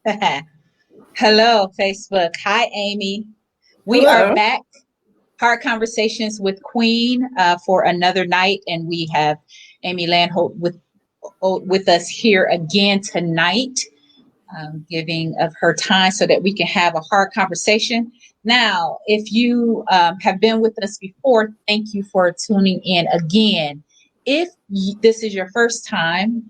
Hello, Facebook. Hi, Amy. We are Hello. back. Hard Conversations with Queen for another night, and we have Amy Landholt with us here again tonight, giving of her time so that we can have a hard conversation. Now, if you have been with us before, thank you for tuning in again. If this is your first time,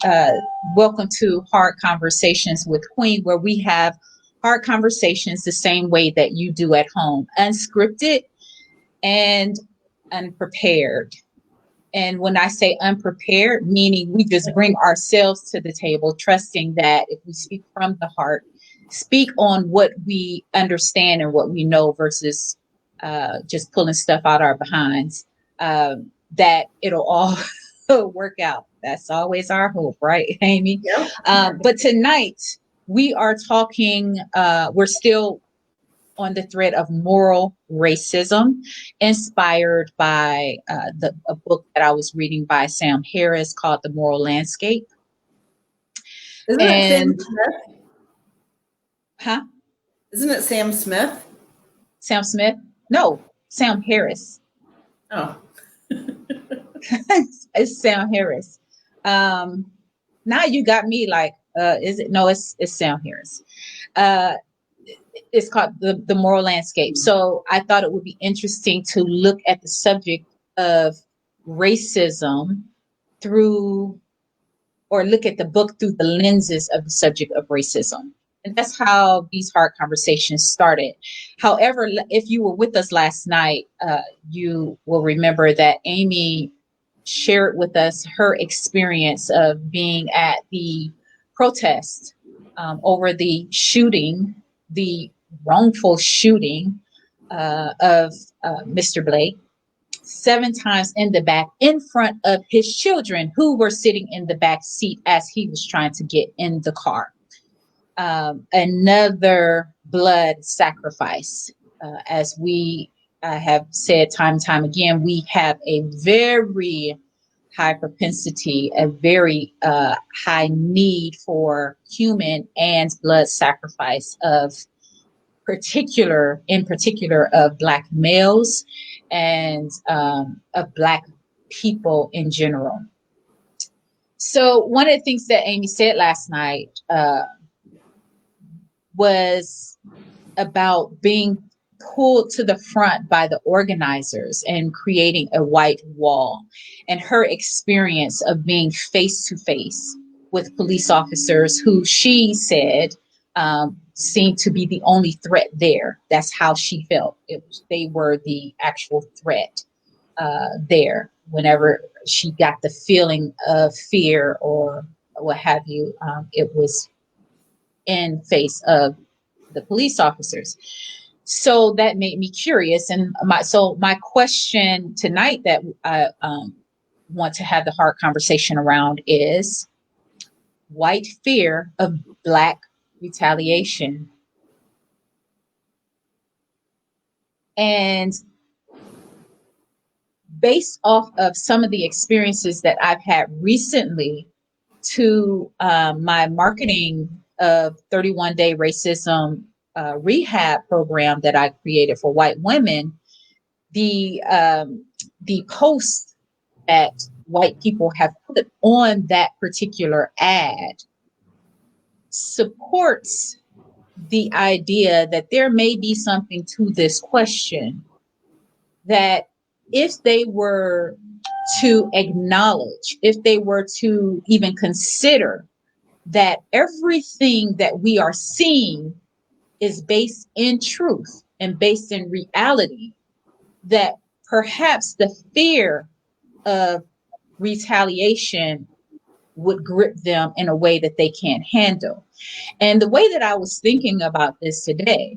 welcome to Hard Conversations with Queen, where we have hard conversations the same way that you do at home, unscripted and unprepared. And when I say unprepared, meaning we just bring ourselves to the table, trusting that if we speak from the heart, speak on what we understand and what we know versus just pulling stuff out our behinds, that it'll all work out. That's always our hope, right, Amy? Yep. But tonight, we are talking, we're still on the thread of moral racism, inspired by a book that I was reading by Sam Harris called The Moral Landscape. Isn't it Sam And, Smith? huh? Isn't it Sam Smith? Sam Smith? No, Sam Harris. Oh, It's Sam Harris. Um, Now you got me like, is it? No, it's Sam Harris. Uh, it's called the Moral Landscape. So I thought it would be interesting to look at the subject of racism through, or look at the book through the lenses of the subject of racism. And that's how these hard conversations started. However, if you were with us last night, you will remember that Amy shared with us her experience of being at the protest over the shooting, the wrongful shooting of Mr. Blake, 7 times in the back in front of his children who were sitting in the back seat as he was trying to get in the car. Another blood sacrifice. As we have said time and time again, we have a very high propensity, a very high need for human and blood sacrifice in particular of Black males and of Black people in general. So one of the things that Amy said last night was about being pulled to the front by the organizers and creating a white wall, and her experience of being face to face with police officers who she said seemed to be the only threat there. That's how she felt. They were the actual threat there. Whenever she got the feeling of fear or what have you, it was in face of the police officers. So that made me curious, and my question tonight that I want to have the hard conversation around is white fear of Black retaliation. And based off of some of the experiences that I've had recently to my marketing of 31 Day Racism rehab program that I created for white women, the posts that white people have put on that particular ad supports the idea that there may be something to this question, that if they were to acknowledge, if they were to even consider that everything that we are seeing is based in truth and based in reality, that perhaps the fear of retaliation would grip them in a way that they can't handle. And the way that I was thinking about this today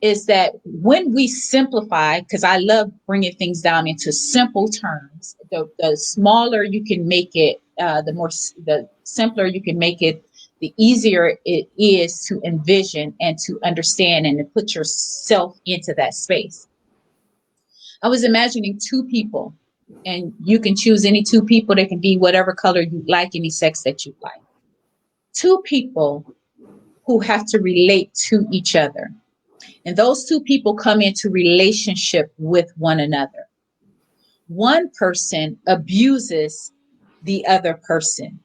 is that when we simplify, because I love bringing things down into simple terms, the smaller you can make it, the simpler you can make it, the easier it is to envision and to understand and to put yourself into that space. I was imagining two people, and you can choose any two people. They can be whatever color you like, any sex that you like. Two people who have to relate to each other. And those two people come into relationship with one another. One person abuses the other person.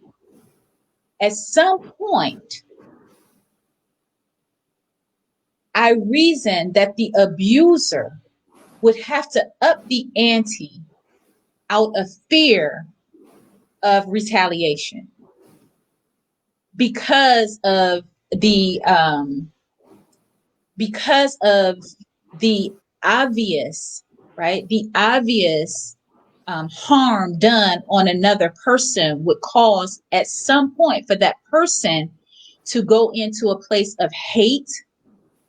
At some point, I reason that the abuser would have to up the ante out of fear of retaliation because of the obvious, right? The obvious harm done on another person would cause at some point for that person to go into a place of hate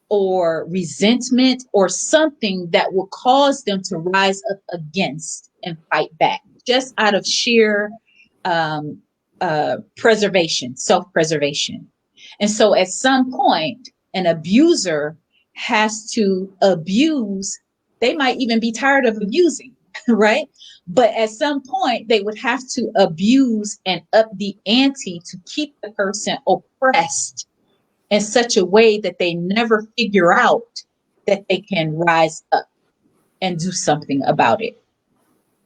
or resentment or something that will cause them to rise up against and fight back just out of sheer preservation, self-preservation. And so at some point, an abuser has to abuse. They might even be tired of abusing, right? But at some point, they would have to abuse and up the ante to keep the person oppressed in such a way that they never figure out that they can rise up and do something about it.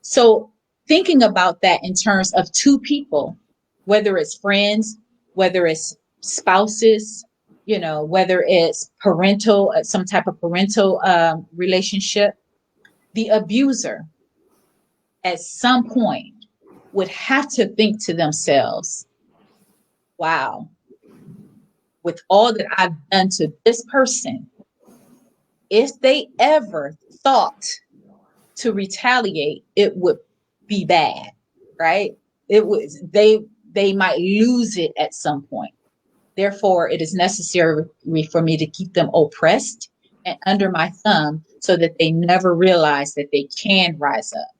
So thinking about that in terms of two people, whether it's friends, whether it's spouses, whether it's parental, some type of parental relationship, the abuser at some point would have to think to themselves, wow, with all that I've done to this person, if they ever thought to retaliate, it would be bad, right? They might lose it at some point. Therefore, it is necessary for me to keep them oppressed and under my thumb so that they never realize that they can rise up.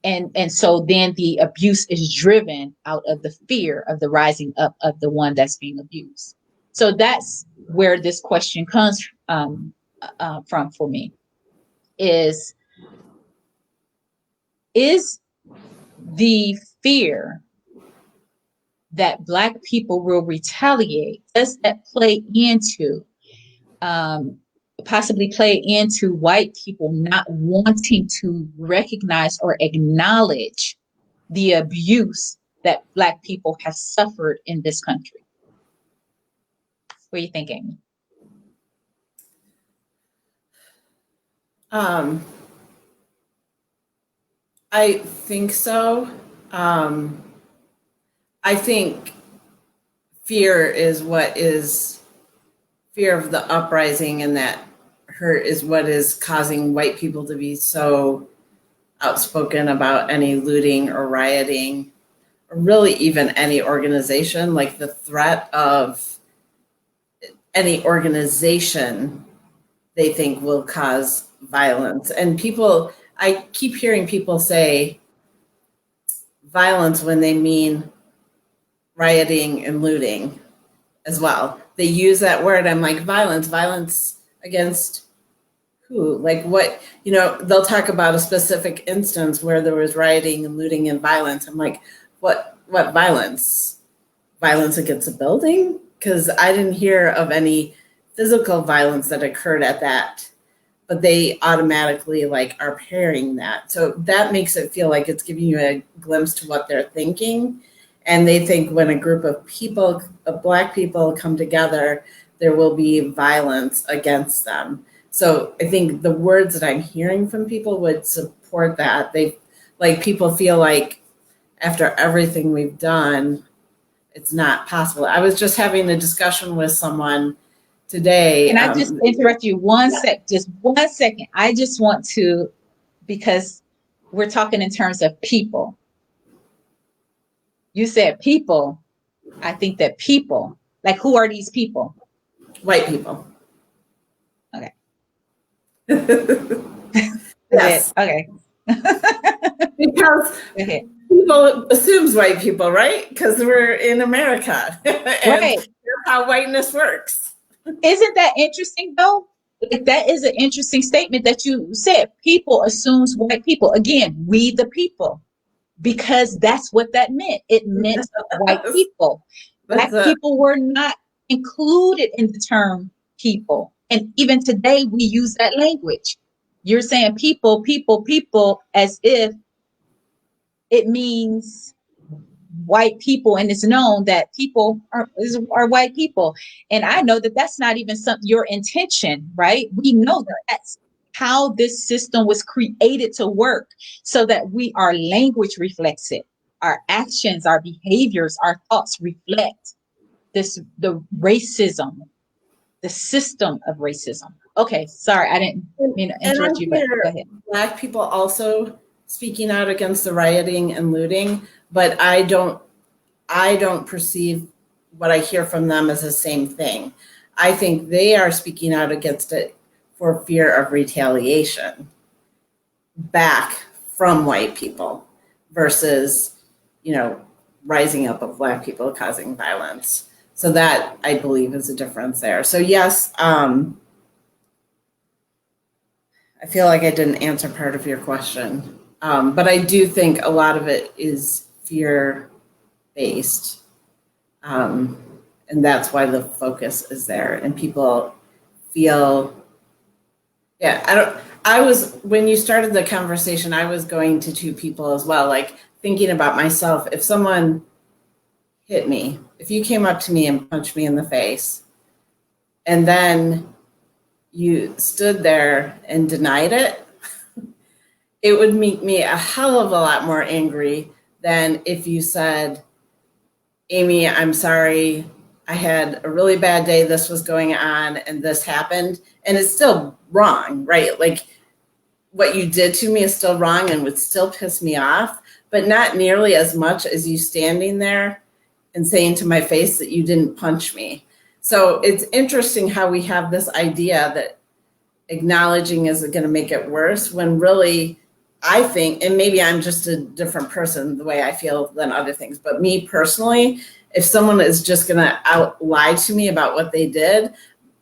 And so then the abuse is driven out of the fear of the rising up of the one that's being abused. So that's where this question comes from for me, is the fear that Black people will retaliate, does that play into, possibly play into white people not wanting to recognize or acknowledge the abuse that Black people have suffered in this country? What are you thinking? I think so. I think fear of the uprising, and that hurt is what is causing white people to be so outspoken about any looting or rioting, or really even any organization. Like, the threat of any organization they think will cause violence. And I keep hearing people say violence when they mean rioting and looting as well. They use that word. I'm like, violence against who? Like, what? They'll talk about a specific instance where there was rioting and looting and violence. I'm like, what violence? Violence against a building? Because I didn't hear of any physical violence that occurred at that, but they automatically are pairing that. So that makes it feel like it's giving you a glimpse to what they're thinking. And they think when a group of people, of Black people, come together, there will be violence against them. So I think the words that I'm hearing from people would support that. People feel like after everything we've done, it's not possible. I was just having a discussion with someone today. Can I just interrupt you just 1 second? I just want to, because we're talking in terms of people. You said people. I think that people, who are these people? White people. Okay. Yes. Okay. Because people assumes white people, right? Because we're in America. And right. That's how whiteness works. Isn't that interesting, though? That is an interesting statement that you said. People assumes white people. Again, we the people. Because that's what that meant. It meant white people. Black people were not included in the term people. And even today, we use that language. You're saying people, people, people, as if it means white people, and it's known that people are white people. And I know that that's not even your intention, right? We know that that's how this system was created to work, so that our language reflects it, our actions, our behaviors, our thoughts reflect the racism, the system of racism. Okay, sorry, I didn't mean to interrupt you, but go ahead. Black people also speaking out against the rioting and looting, but I don't perceive what I hear from them as the same thing. I think they are speaking out against it for fear of retaliation back from white people versus, rising up of Black people causing violence. So that, I believe, is a difference there. So yes, I feel like I didn't answer part of your question, but I do think a lot of it is fear-based, and that's why the focus is there. And people feel, when you started the conversation, I was going to two people as well, like thinking about myself. If someone hit me, if you came up to me and punched me in the face, and then you stood there and denied it, it would make me a hell of a lot more angry than if you said, Amy, I'm sorry, I had a really bad day, this was going on, and this happened. And it's still wrong, right? Like, what you did to me is still wrong and would still piss me off, but not nearly as much as you standing there and saying to my face that you didn't punch me. So it's interesting how we have this idea that acknowledging is going to make it worse, when really, I think, and maybe I'm just a different person the way I feel than other things, but me personally, if someone is just going to lie to me about what they did,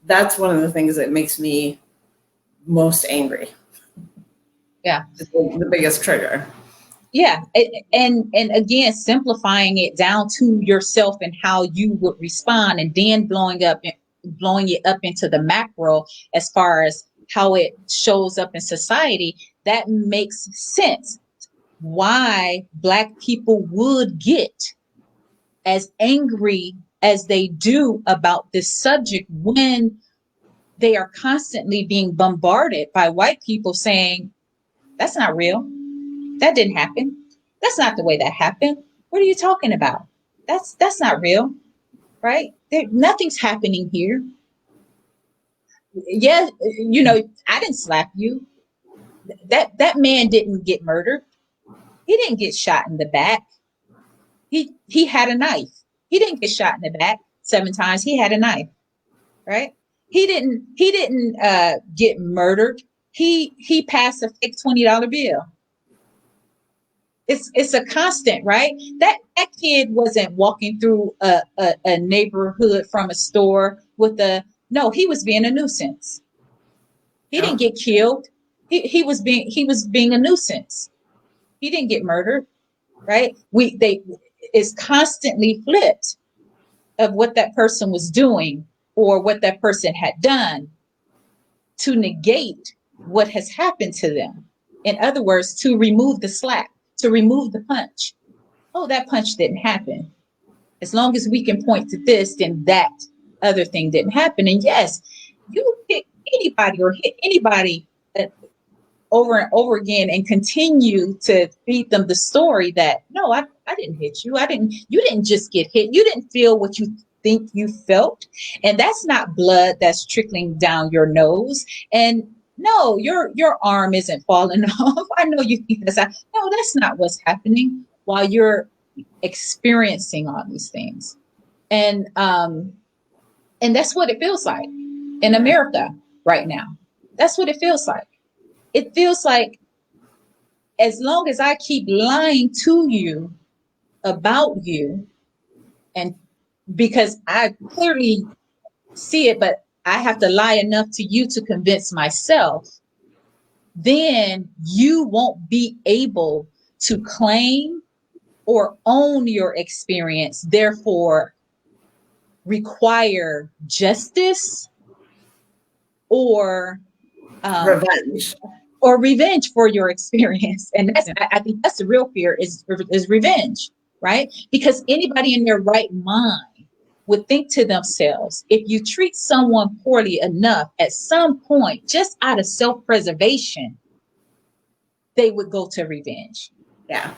that's one of the things that makes me most angry. Yeah. It's the biggest trigger. Yeah. And again, simplifying it down to yourself and how you would respond, and then blowing it up into the macro as far as how it shows up in society. That makes sense why Black people would get as angry as they do about this subject when they are constantly being bombarded by white people saying, that's not real. That didn't happen. That's not the way that happened. What are you talking about? That's not real, right? Nothing's happening here. Yeah, I didn't slap you. That man didn't get murdered. He didn't get shot in the back. He had a knife. He didn't get shot in the back 7 times. He had a knife, right? He didn't get murdered. He passed a fake $20 bill. It's a constant, right? That kid wasn't walking through a neighborhood from a store no, he was being a nuisance. He didn't get killed. He was being a nuisance. He didn't get murdered, right? It's constantly flipped of what that person was doing or what that person had done to negate what has happened to them. In other words, to remove the slap, to remove the punch. Oh, that punch didn't happen. As long as we can point to this, then that other thing didn't happen. And yes, you hit anybody or hit anybody over and over again and continue to feed them the story that, no, I didn't hit you. You didn't just get hit. You didn't feel what you think you felt. And that's not blood that's trickling down your nose. And no, your arm isn't falling off. I know you think that's no, that's not what's happening while you're experiencing all these things. And that's what it feels like in America right now. That's what it feels like. It feels like as long as I keep lying to you about you, and because I clearly see it, but I have to lie enough to you to convince myself, then you won't be able to claim or own your experience. Therefore, require justice or Revenge. or revenge for your experience. And I think that's the real fear is revenge, right? Because anybody in their right mind would think to themselves, if you treat someone poorly enough, at some point, just out of self-preservation, they would go to revenge. Yeah.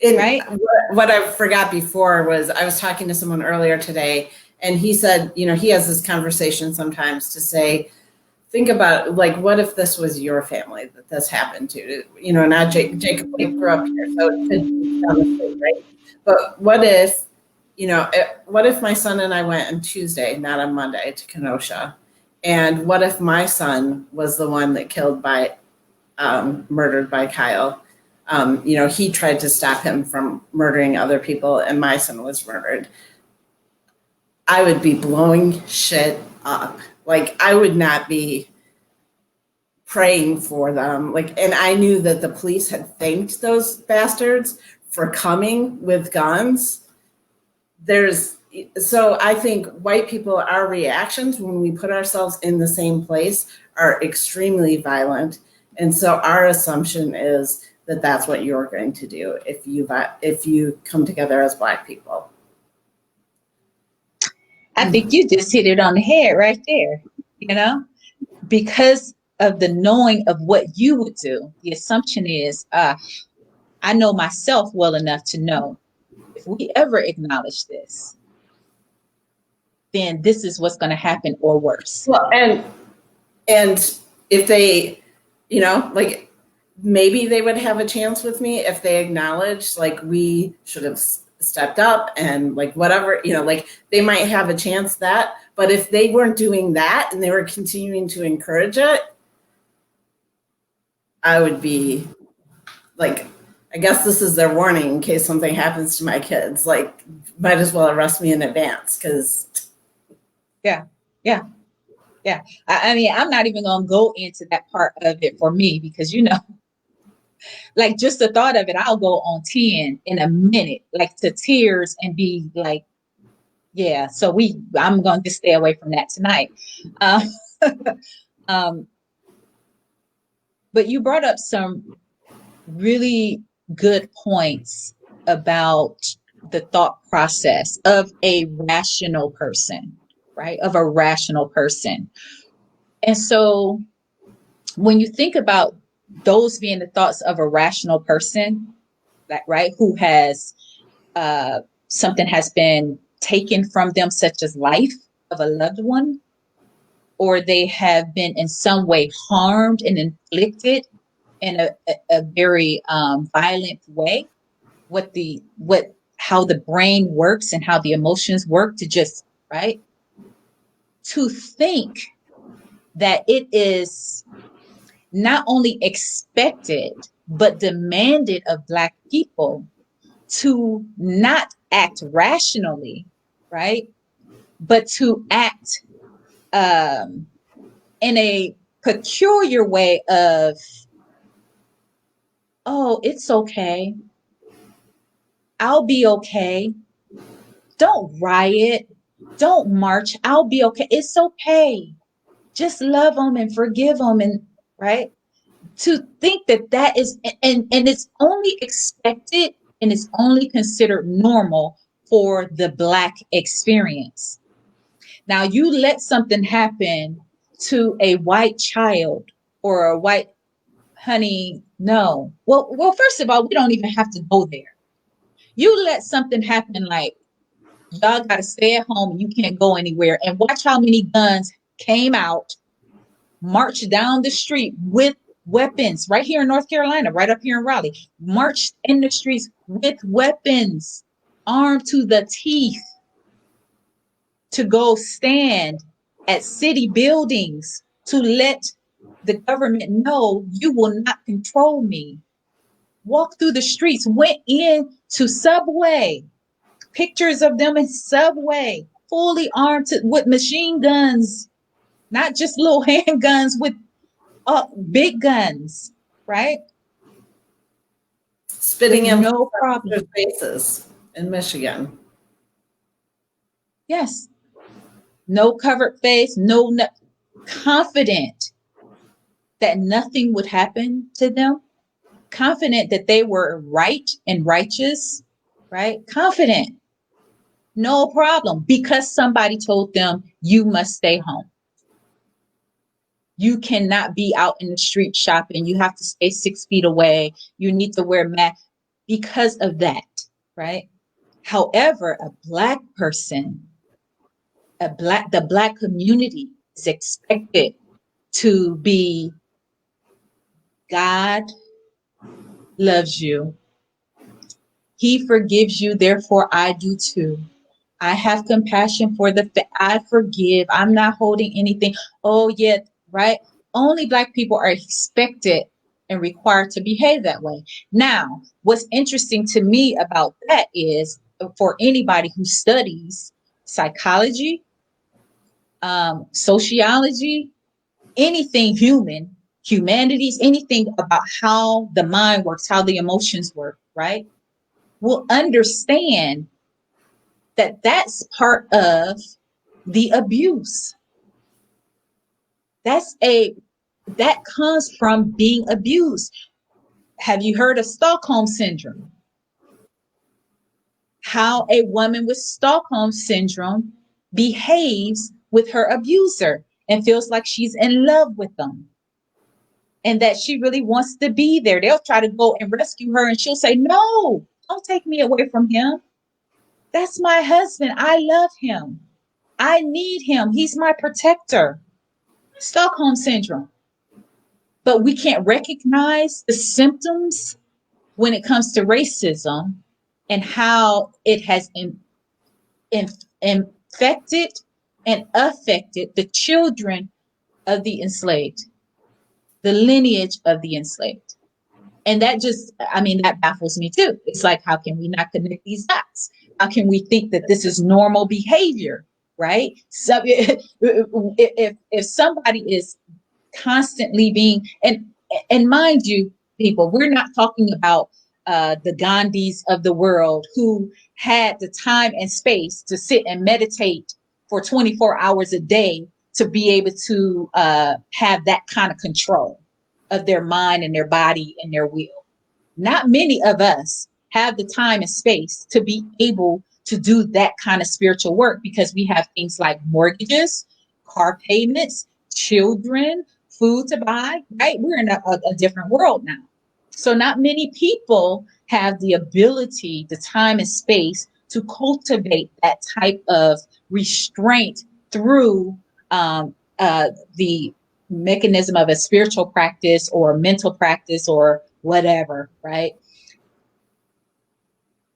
Right? What I forgot before was I was talking to someone earlier today, and he said, you know, he has this conversation sometimes to say, think about, like, what if this was your family that this happened to? You know, not Jacob like, grew up here, so it could be down the street, right? But what if, you know, what if my son and I went on Tuesday, not on Monday, to Kenosha? And what if my son was the one that murdered by Kyle? You know, he tried to stop him from murdering other people, and my son was murdered. I would be blowing shit up. Like, I would not be praying for them. Like, and I knew that the police had thanked those bastards for coming with guns. So I think white people, our reactions when we put ourselves in the same place are extremely violent. And so our assumption is that that's what you're going to do if you come together as Black people. I think you just hit it on the head right there, you know, because of the knowing of what you would do. The assumption is, I know myself well enough to know if we ever acknowledge this, then this is what's going to happen or worse. Well, and if they, you know, like, maybe they would have a chance with me if they acknowledged, like, we should have stepped up and, like, whatever, you know, like, they might have a chance that. But if they weren't doing that and they were continuing to encourage it, I would be like, I guess this is their warning in case something happens to my kids. Like, might as well arrest me in advance, because Yeah. I mean, I'm not even going to go into that part of it for me because, you know, like, just the thought of it, I'll go on 10 in a minute, like, to tears and be like, yeah, so I'm going to stay away from that tonight. Um, but you brought up some really good points about the thought process of a rational person, right? Of a rational person. And so when you think about those being the thoughts of a rational person, that, right, who has something has been taken from them, such as life of a loved one, or they have been in some way harmed and inflicted in a very violent way, how the brain works and how the emotions work to just, right, to think that it is not only expected but demanded of Black people to not act rationally, right, but to act in a peculiar way of, oh, it's okay, I'll be okay, don't riot, don't march, I'll be okay, it's okay, just love them and forgive them, and right, to think that that is, and it's only expected and it's only considered normal for the Black experience. Now you let something happen to a white child or a white, honey, no, well first of all, we don't even have to go there. You let something happen like, y'all got to stay at home and you can't go anywhere, and watch how many guns came out, marched down the street with weapons right here in North Carolina, right up here in Raleigh, marched in the streets with weapons, armed to the teeth, to go stand at city buildings to let the government know you will not control me. Walk through the streets, went in to Subway, pictures of them in Subway, fully armed with machine guns, not just little handguns, with big guns, right? spitting in no problem. faces in Michigan. Yes. no covered face, no, confident that nothing would happen to them, confident that they were right and righteous, right? Confident, no problem, because somebody told them you must stay home. You cannot be out in the street shopping. You have to stay 6 feet away. You need to wear mask because of that, right? However, a Black person, the Black community is expected to be, God loves you. He forgives you. Therefore, I do too. I have compassion for I forgive. I'm not holding anything. Oh, yeah, right. Only Black people are expected and required to behave that way. Now, what's interesting to me about that is, for anybody who studies psychology, sociology, anything humanities, anything about how the mind works, how the emotions work, right, will understand that that's part of the abuse. That comes from being abused. Have you heard of Stockholm syndrome? How a woman with Stockholm syndrome behaves with her abuser and feels like she's in love with them and that she really wants to be there. They'll try to go and rescue her and she'll say, no, don't take me away from him. That's my husband. I love him. I need him. He's my protector. Stockholm syndrome. But we can't recognize the symptoms when it comes to racism and how it has infected and affected the children of the enslaved, the lineage of the enslaved. And that just, I mean, that baffles me too. It's like, how can we not connect these dots? How can we think that this is normal behavior, right? So if somebody is constantly being, and mind you, people, we're not talking about the Gandhis of the world who had the time and space to sit and meditate for 24 hours a day to be able to have that kind of control of their mind and their body and their will. Not many of us have the time and space to be able to do that kind of spiritual work because we have things like mortgages, car payments, children, food to buy, right? We're in a different world now. So not many people have the ability, the time and space to cultivate that type of restraint through the mechanism of a spiritual practice or mental practice or whatever, right?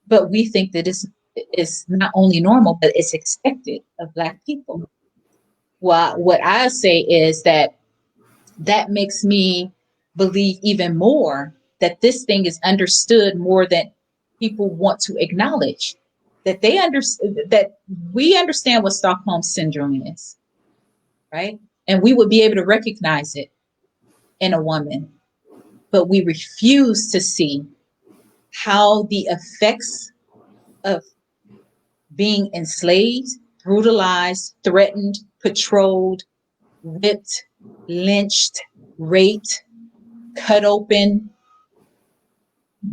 But we think that it's not only normal, but it's expected of Black people. Well, what I say is that makes me believe even more that this thing is understood more than people want to acknowledge. That that we understand what Stockholm syndrome is, right? And we would be able to recognize it in a woman, but we refuse to see how the effects of being enslaved, brutalized, threatened, patrolled, whipped, lynched, raped, cut open,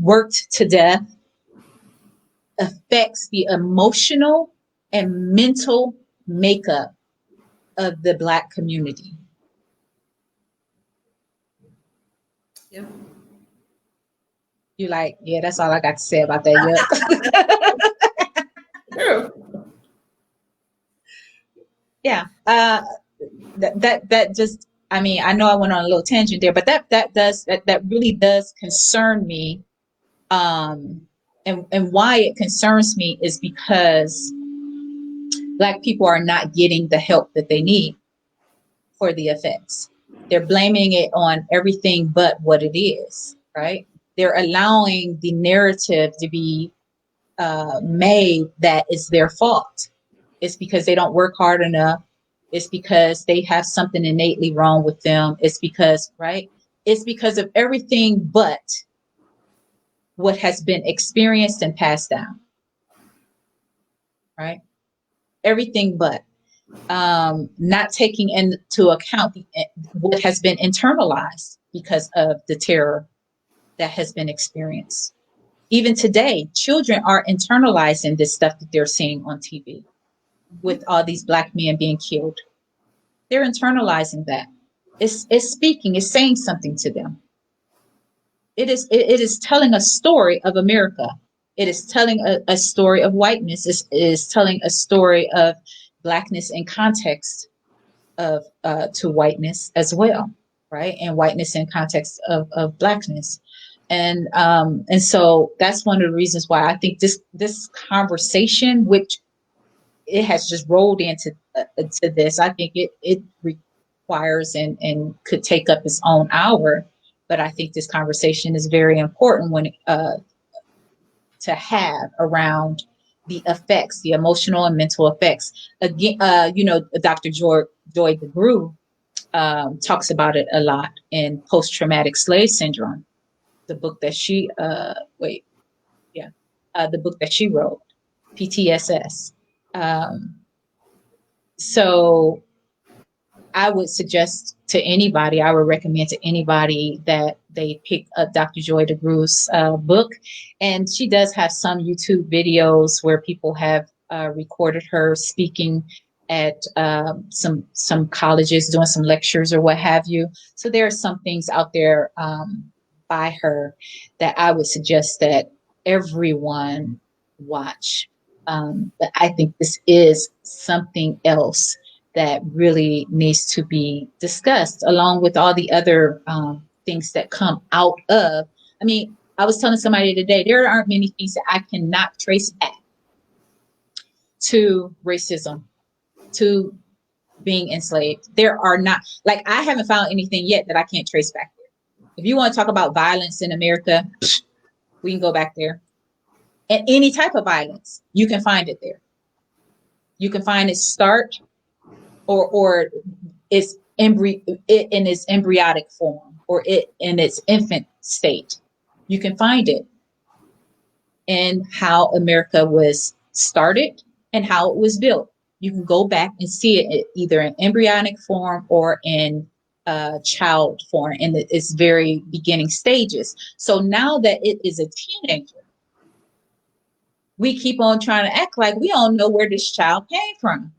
worked to death affects the emotional and mental makeup of the Black community. Yep. You're like, yeah, that's all I got to say about that. Yep. True. Yeah. That just, I mean, I know I went on a little tangent there, but that really does concern me. And why it concerns me is because Black people are not getting the help that they need for the effects. They're blaming it on everything but what it is, right? They're allowing the narrative to be made that it's their fault. It's because they don't work hard enough. It's because they have something innately wrong with them. It's because, right? It's because of everything but what has been experienced and passed down, right? Everything but. not taking into account what has been internalized because of the terror that has been experienced. Even today, children are internalizing this stuff that they're seeing on TV with all these Black men being killed. They're internalizing that. It's speaking, it's saying something to them. It is telling a story of America. It is telling a story of whiteness. It is telling a story of Blackness in context of to whiteness as well, right? And whiteness in context of Blackness. And so that's one of the reasons why I think this conversation, which it has just rolled into to this, I think it requires and could take up its own hour. But I think this conversation is very important when to have around the effects, the emotional and mental effects. Again, Dr. Joy DeGruy talks about it a lot in post-traumatic slave syndrome, the book that she the book that she wrote, PTSS. So I would suggest to anybody, I would recommend to anybody that they pick up Dr. Joy DeGru's book. And she does have some YouTube videos where people have recorded her speaking at some colleges, doing some lectures or what have you. So there are some things out there by her that I would suggest that everyone watch. But I think this is something else that really needs to be discussed, along with all the other things that come out of. I mean, I was telling somebody today, there aren't many things that I cannot trace back to racism, to being enslaved. There are not, like, I haven't found anything yet that I can't trace back there. If you want to talk about violence in America, we can go back there. And any type of violence, you can find it there. You can find its start or its it in its embryonic form, or it in its infant state. You can find it in how America was started and how it was built. You can go back and see it either in embryonic form or in child form in its very beginning stages. So now that it is a teenager, we keep on trying to act like we don't know where this child came from.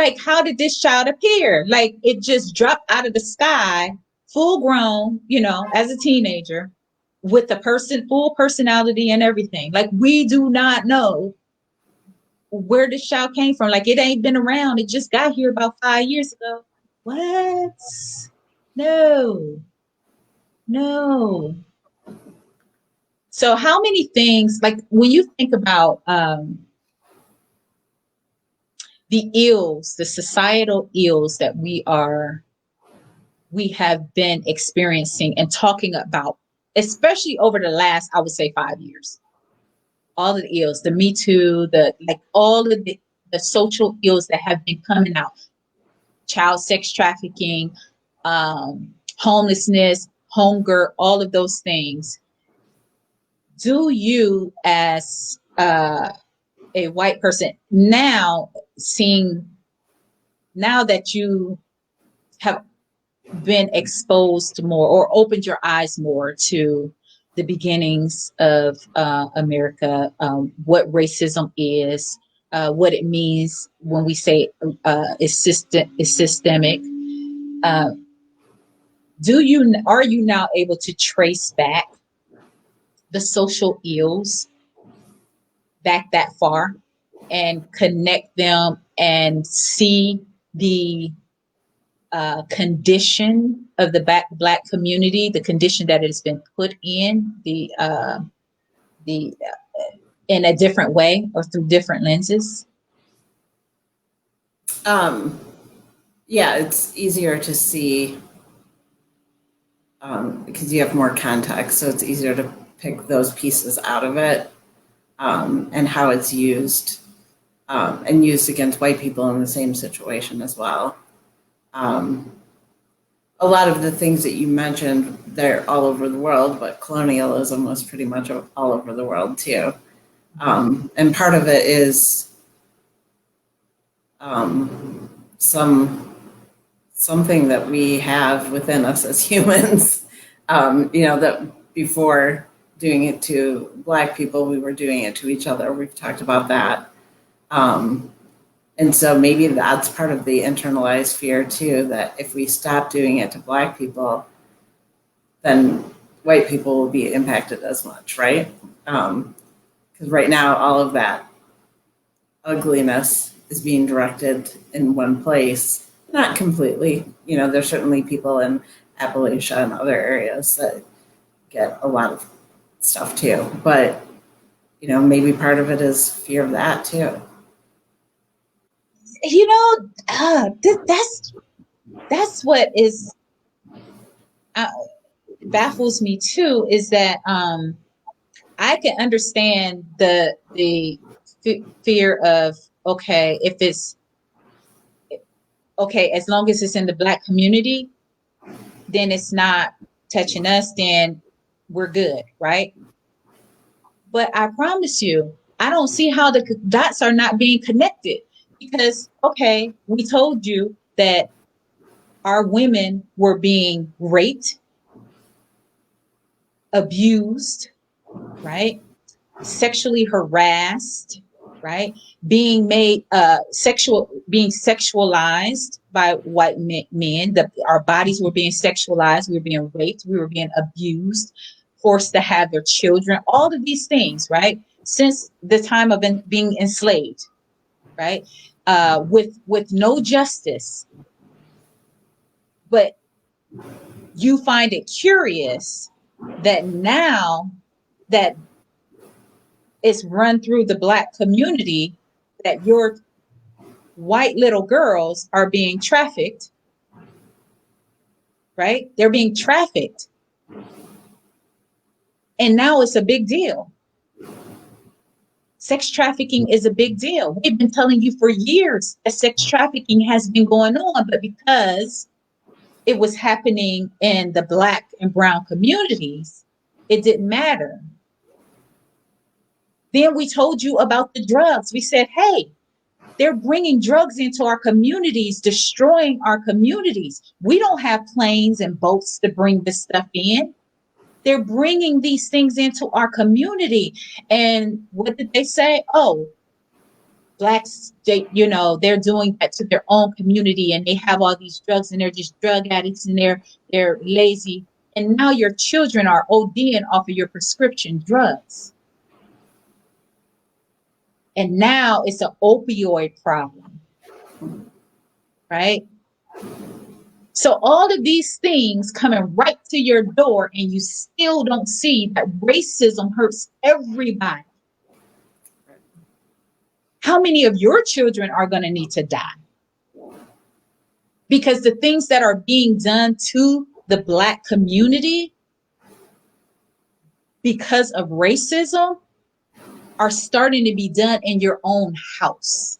like how did this child appear? Like it just dropped out of the sky, full grown, as a teenager, with the full personality and everything. Like we do not know where this child came from. Like it ain't been around. It just got here about 5 years ago. What? No. So how many things, like when you think about the ills, the societal ills that we have been experiencing and talking about, especially over the last, I would say 5 years, all of the ills, the Me Too, all of the social ills that have been coming out, child sex trafficking, homelessness, hunger, all of those things. Do you, as a white person, now that you have been exposed more or opened your eyes more to the beginnings of America, what racism is, what it means when we say it's systemic, are you now able to trace back the social ills back that far and connect them and see the condition of the Black community, the condition that it has been put in, in a different way or through different lenses? Yeah, it's easier to see because you have more context, so it's easier to pick those pieces out of it and how it's used and used against white people in the same situation as well. A lot of the things that you mentioned, they're all over the world, but colonialism was pretty much all over the world too. And part of it is Something that we have within us as humans. That before doing it to Black people, we were doing it to each other. We've talked about that. And so maybe that's part of the internalized fear too, that if we stop doing it to Black people, then white people will be impacted as much, right? Because right now, all of that ugliness is being directed in one place. Not completely. There's certainly people in Appalachia and other areas that get a lot of stuff too. But, maybe part of it is fear of that too. That's what is baffles me too, is that I can understand the fear of, okay, if it's okay, as long as it's in the Black community, then it's not touching us, then we're good, right? But I promise you, I don't see how the dots are not being connected, because, okay, we told you that our women were being raped, abused, right? Sexually harassed, right? Being made being sexualized by white men. Our bodies were being sexualized. We were being raped. We were being abused, forced to have their children. All of these things, right? Since the time of being enslaved, right? With no justice. But you find it curious that now that it's run through the Black community, that your white little girls are being trafficked, right? They're being trafficked. And now it's a big deal. Sex trafficking is a big deal. We've been telling you for years that sex trafficking has been going on, but because it was happening in the Black and brown communities, it didn't matter. Then we told you about the drugs. We said, hey, they're bringing drugs into our communities, destroying our communities. We don't have planes and boats to bring this stuff in. They're bringing these things into our community. And what did they say? Oh, Blacks, they're doing that to their own community, and they have all these drugs, and they're just drug addicts, and they're lazy. And now your children are ODing off of your prescription drugs. And now it's an opioid problem, right? So all of these things coming right to your door, and you still don't see that racism hurts everybody. How many of your children are going to need to die? Because the things that are being done to the Black community because of racism are starting to be done in your own house.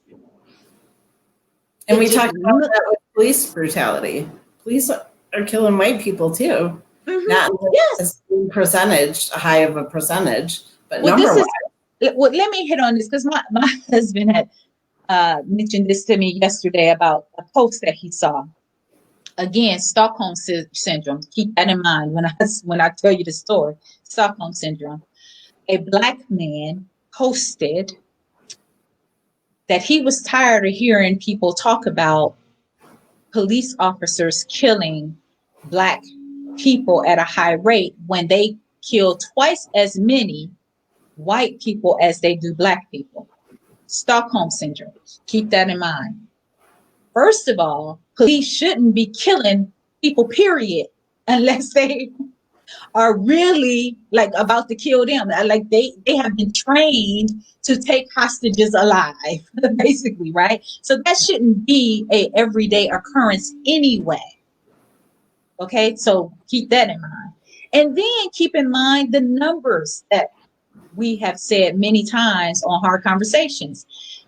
And we talked about that with police brutality. Police are killing white people too. Mm-hmm. Not yes. A high of a percentage, but number-wise. Well, let me hit on this, because my husband had mentioned this to me yesterday about a post that he saw. Again, Stockholm syndrome. Keep that in mind when I tell you the story. Stockholm syndrome. A Black man posted that he was tired of hearing people talk about police officers killing Black people at a high rate when they kill twice as many white people as they do Black people. Stockholm syndrome. Keep that in mind. First of all, police shouldn't be killing people, period, unless they are really about to kill them. Like they have been trained to take hostages alive, basically, right? So that shouldn't be a everyday occurrence anyway. Okay, so keep that in mind. And then keep in mind the numbers that we have said many times on Hard Conversations.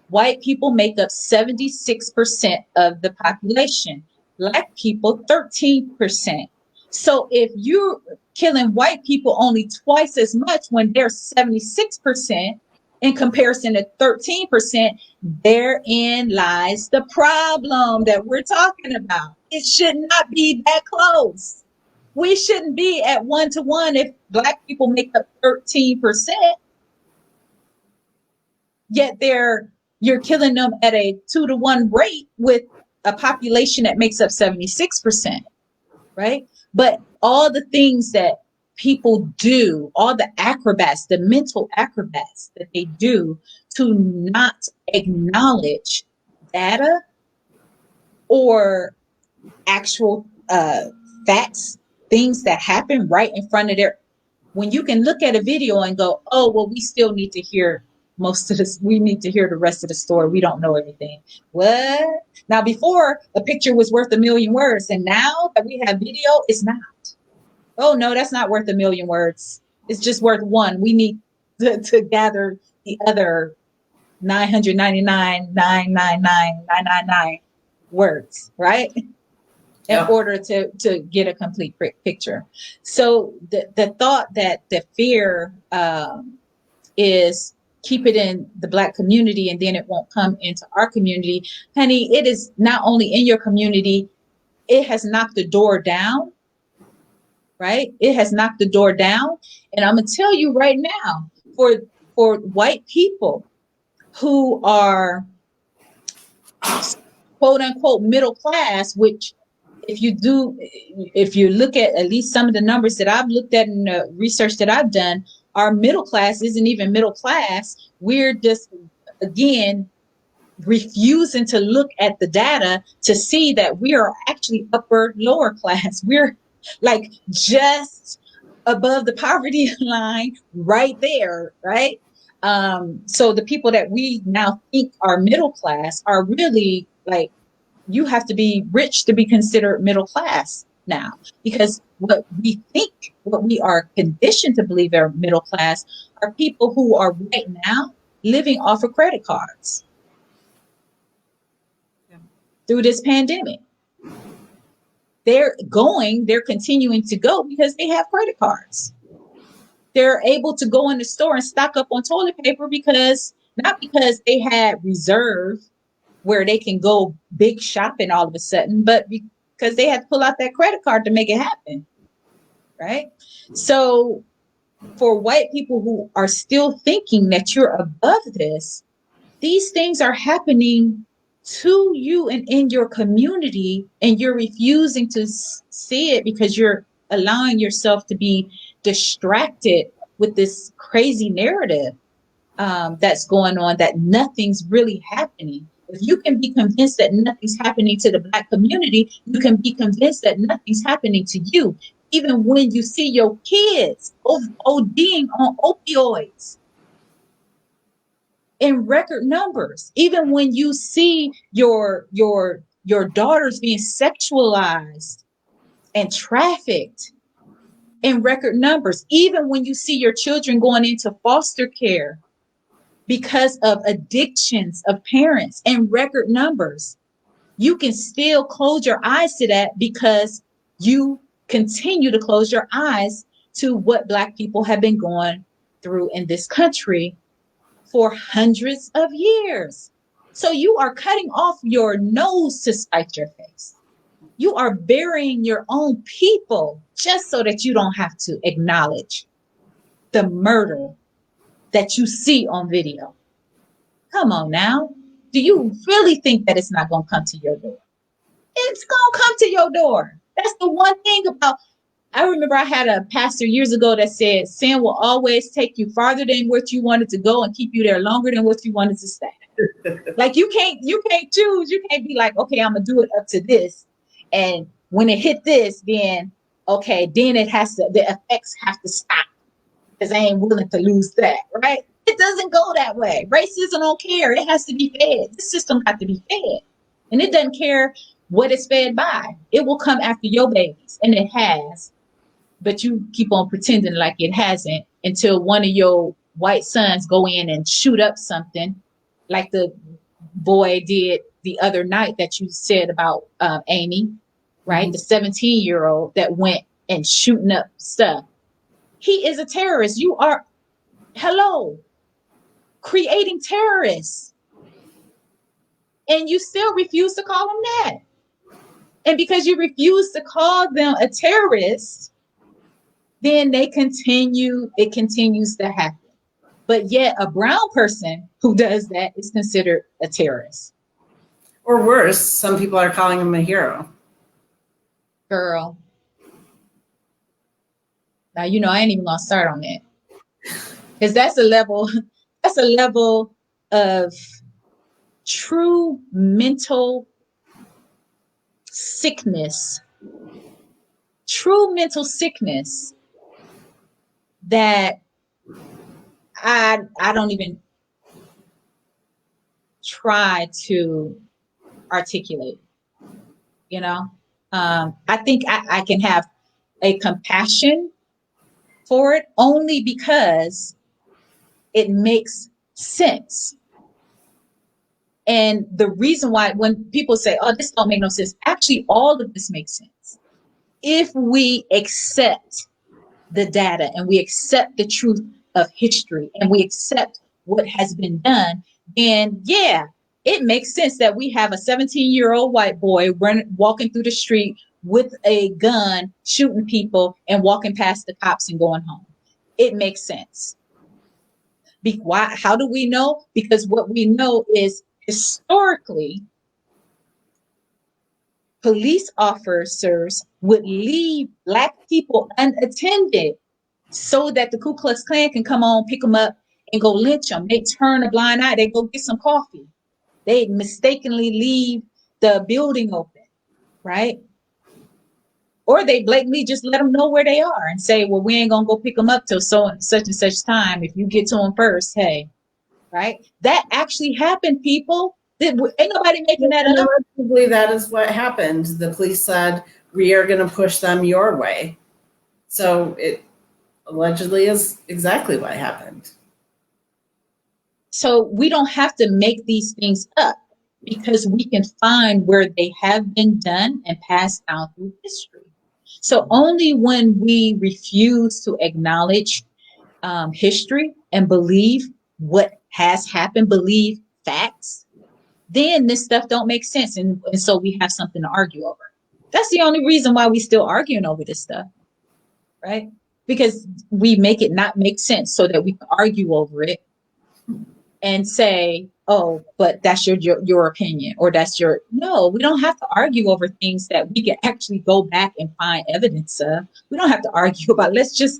White people make up 76% of the population. Black people, 13%. So if you're killing white people only twice as much when they're 76%, in comparison to 13%. Therein lies the problem that we're talking about. It should not be that close. We shouldn't be at 1-to-1 if Black people make up 13%, yet you're killing them at a 2-to-1 rate with a population that makes up 76%, right? But all the things that people do, all the acrobats, the mental acrobats that they do to not acknowledge data or actual facts, things that happen right in front of when you can look at a video and go, oh, well, we still need to hear most of this. We need to hear the rest of the story. We don't know everything. What? Now, before, a picture was worth a million words. And now that we have video, it's not. Oh, no, that's not worth a million words. It's just worth one. We need to gather the other 999,999,999 words, right? In order to get a complete picture. So the thought that the fear is keep it in the Black community and then it won't come into our community. Honey, it is not only in your community, it has knocked the door down, right? It has knocked the door down. And I'm going to tell you right now, for white people who are quote unquote middle class, which if you look at least some of the numbers that I've looked at and the research that I've done, our middle class isn't even middle class. We're just, again, refusing to look at the data to see that we are actually lower class. We're like just above the poverty line right there, right? So the people that we now think are middle class are really like, you have to be rich to be considered middle class now, because what we are conditioned to believe are middle class are people who are right now living off of credit cards through this pandemic. They're continuing to go because they have credit cards. They're able to go in the store and stock up on toilet paper not because they had reserve where they can go big shopping all of a sudden, but because they had to pull out that credit card to make it happen, right? So for white people who are still thinking that you're above this, these things are happening to you and in your community, and you're refusing to see it because you're allowing yourself to be distracted with this crazy narrative that's going on, that nothing's really happening. If you can be convinced that nothing's happening to the Black community, you can be convinced that nothing's happening to you. Even when you see your kids ODing on opioids in record numbers, even when you see your daughters being sexualized and trafficked in record numbers, even when you see your children going into foster care because of addictions of parents and record numbers, you can still close your eyes to that because you continue to close your eyes to what Black people have been going through in this country for hundreds of years. So you are cutting off your nose to spite your face. You are burying your own people just so that you don't have to acknowledge the murder that you see on video. Come on now. Do you really think that it's not going to come to your door? It's going to come to your door. That's the one thing about, I remember I had a pastor years ago that said, sin will always take you farther than what you wanted to go and keep you there longer than what you wanted to stay. Like you can't choose. You can't be like, okay, I'm going to do it up to this. And when it hit this, then, okay, then the effects have to stop because I ain't willing to lose that, right? It doesn't go that way. Racism don't care. It has to be fed. The system has to be fed. And it doesn't care what it's fed by. It will come after your babies. And it has. But you keep on pretending like it hasn't until one of your white sons go in and shoot up something like the boy did the other night that you said about Amy, right? Mm-hmm. The 17-year-old that went and shooting up stuff. He is a terrorist. You are, hello. creating terrorists. And you still refuse to call them that. And because you refuse to call them a terrorist, then it continues to happen. But yet a brown person who does that is considered a terrorist. Or worse, some people are calling him a hero. Girl. Now, I ain't even gonna start on that. Because that's a level of true mental sickness. True mental sickness that I don't even try to articulate. I think I can have a compassion for it only because it makes sense. And the reason why, when people say, oh, this don't make no sense, actually all of this makes sense. If we accept the data and we accept the truth of history and we accept what has been done, then yeah, it makes sense that we have a 17-year-old white boy walking through the street with a gun, shooting people and walking past the cops and going home. It makes sense. Why? How do we know? Because what we know is historically, police officers would leave Black people unattended so that the Ku Klux Klan can come on, pick them up, and go lynch them. They turn a blind eye. They go get some coffee. They mistakenly leave the building open, right? Or they blatantly just let them know where they are and say, well, we ain't going to go pick them up till such and such time. If you get to them first, hey, right? That actually happened, people. Ain't nobody making that up. Allegedly, that is what happened. The police said, we are going to push them your way. So it allegedly is exactly what happened. So we don't have to make these things up because we can find where they have been done and passed down through history. So only when we refuse to acknowledge history and believe what has happened, believe facts, then this stuff don't make sense. And so we have something to argue over. That's the only reason why we still arguing over this stuff, right? Because we make it not make sense so that we can argue over it and say, oh, but that's your opinion, or that's your, no, we don't have to argue over things that we can actually go back and find evidence of. We don't have to argue about, let's just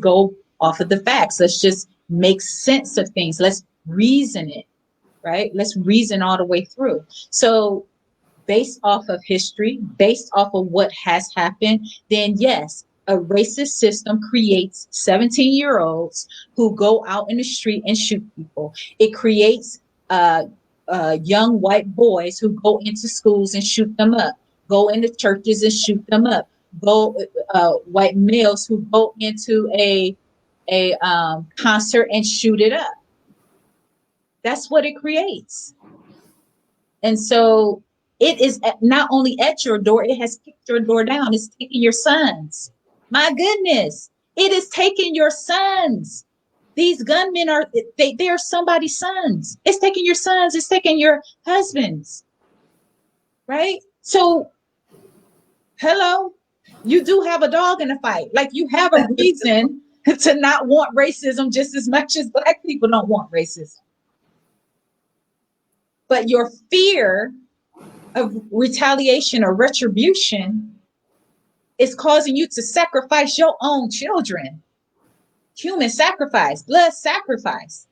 go off of the facts. Let's just make sense of things. Let's reason it, right? Let's reason all the way through. So based off of history, based off of what has happened, then yes, a racist system creates 17-year-olds who go out in the street and shoot people. It creates young white boys who go into schools and shoot them up, go into churches and shoot them up, white males who go into a concert and shoot it up. That's what it creates. And so it is not only at your door, it has kicked your door down. It's taking your sons. My goodness, it is taking your sons. These gunmen they are somebody's sons. It's taking your sons. It's taking your husbands. Right? So, hello, you do have a dog in the fight. Like, you have a reason to not want racism just as much as Black people don't want racism. But your fear of retaliation or retribution is causing you to sacrifice your own children. Human sacrifice, blood sacrifice.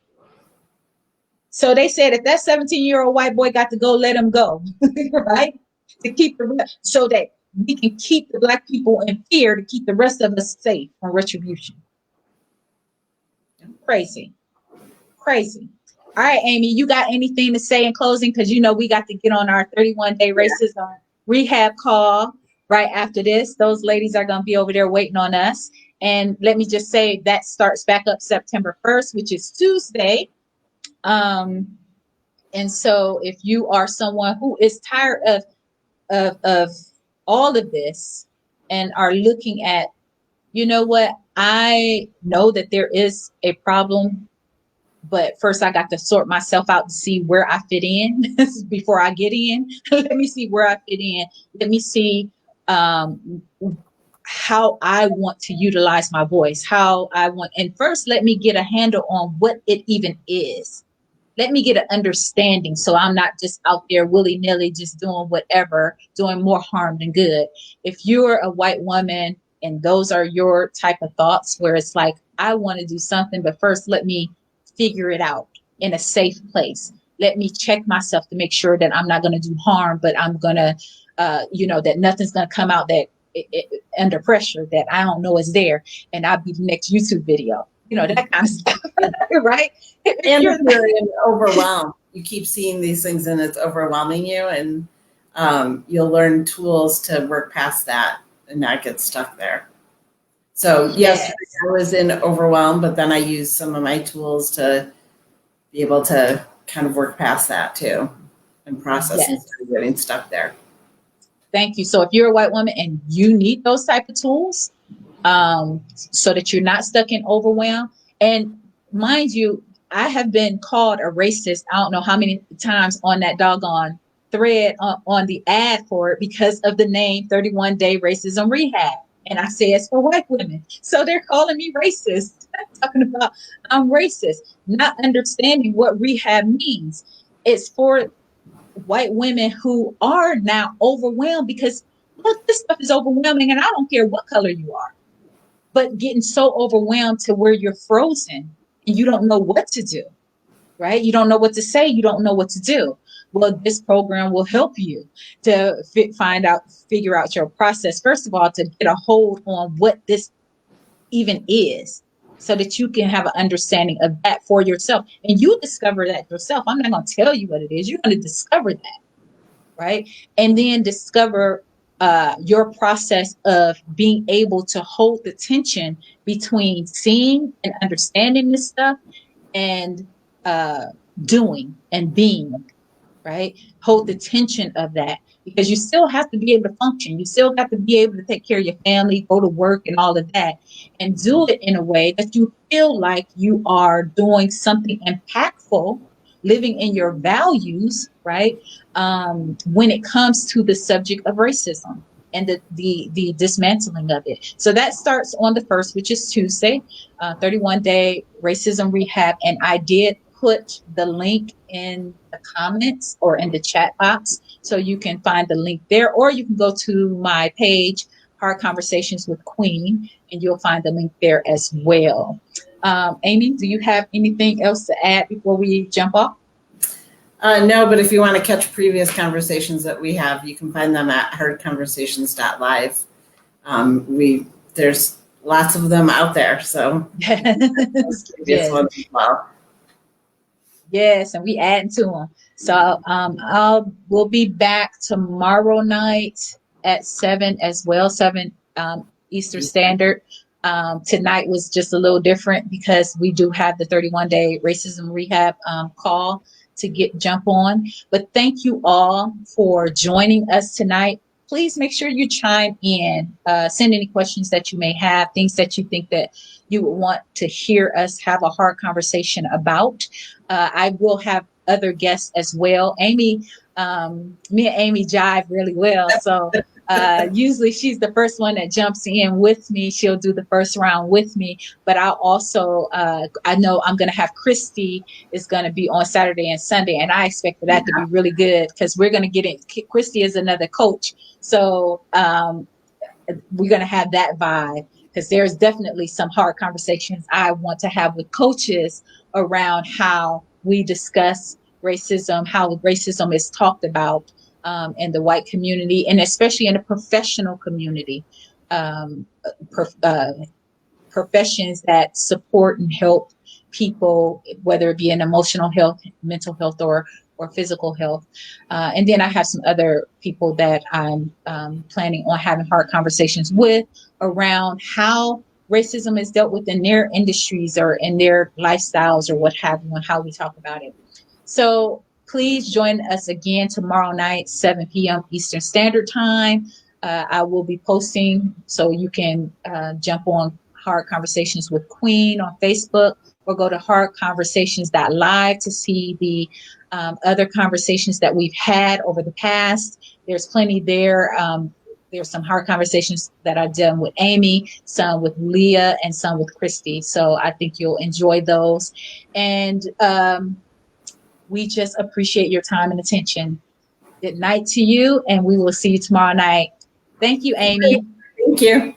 So they said if that 17-year-old white boy got to go, let him go, right? To keep so that we can keep the Black people in fear, to keep the rest of us safe from retribution. Crazy. All right, Amy, you got anything to say in closing? Because we got to get on our 31-day racism rehab call right after this. Those ladies are going to be over there waiting on us. And let me just say that starts back up September 1st, which is Tuesday. And so if you are someone who is tired of all of this and are looking at, you know what, I know that there is a problem But first I got to sort myself out to see where I fit in before I get in. Let me see where I fit in. Let me see um, how I want to utilize my voice, how I want. And first, let me get a handle on what it even is. Let me get an understanding so I'm not just out there willy-nilly just doing whatever, doing more harm than good. If you're a white woman and those are your type of thoughts where it's like, I want to do something, but first let me figure it out in a safe place. Let me check myself to make sure that I'm not going to do harm, but I'm going to, that nothing's going to come out that under pressure that I don't know is there. And I'll be the next YouTube video, that kind of stuff, right? And if you're overwhelmed, you keep seeing these things and it's overwhelming you, and you'll learn tools to work past that and not get stuck there. So yes, I was in overwhelm, but then I used some of my tools to be able to kind of work past that too and process instead of getting stuck there. Thank you. So if you're a white woman and you need those type of tools, so that you're not stuck in overwhelm, and mind you, I have been called a racist. I don't know how many times on that doggone thread on the ad for it because of the name 31 Day Racism Rehab. And I say it's for white women. So they're calling me racist. Talking about I'm racist, not understanding what rehab means. It's for white women who are now overwhelmed because, look, this stuff is overwhelming and I don't care what color you are, but getting so overwhelmed to where you're frozen and you don't know what to do, right? You don't know what to say. You don't know what to do. Well, this program will help you to figure out your process. First of all, to get a hold on what this even is so that you can have an understanding of that for yourself. And you discover that yourself. I'm not going to tell you what it is. You're going to discover that, right? And then discover your process of being able to hold the tension between seeing and understanding this stuff and doing and being, right? Hold the tension of that because you still have to be able to function. You still have to be able to take care of your family, go to work and all of that, and do it in a way that you feel like you are doing something impactful, living in your values, right? When it comes to the subject of racism and the dismantling of it. So that starts on the 1st, which is Tuesday, 31 Day Racism Rehab. And I did put the link in the comments or in the chat box, so you can find the link there, or you can go to my page, Hard Conversations with Queen, and you'll find the link there as well. Amy, do you have anything else to add before we jump off? No, but if you want to catch previous conversations that we have, you can find them at hardconversations.live. There's lots of them out there, so yes. One as well. Yes, and we add to them. So we'll be back tomorrow night at 7 as well, 7 Eastern Standard. Tonight was just a little different because we do have the 31 Day Racism Rehab call to jump on. But thank you all for joining us tonight. Please make sure you chime in, send any questions that you may have, things that you think that you would want to hear us have a hard conversation about. I will have other guests as well. Amy, me and Amy jive really well. So usually she's the first one that jumps in with me. She'll do the first round with me. But I'll also, I know I'm going to have Christy is going to be on Saturday and Sunday. And I expect for that to be really good because we're going to get in. Christy is another coach. So we're going to have that vibe because there's definitely some hard conversations I want to have with coaches around how we discuss racism, how racism is talked about in the white community, and especially in the professional community, professions that support and help people, whether it be in emotional health, mental health, or physical health. And then I have some other people that I'm planning on having hard conversations with around how racism is dealt with in their industries or in their lifestyles or what have you, and how we talk about it. So please join us again tomorrow night, 7 p.m. Eastern Standard Time. I will be posting so you can jump on Hard Conversations with Queen on Facebook or go to hardconversations.live to see the other conversations that we've had over the past. There's plenty there. There's some hard conversations that I've done with Amy, some with Leah, and some with Christy. So I think you'll enjoy those. And we just appreciate your time and attention. Good night to you, and we will see you tomorrow night. Thank you, Amy. Thank you.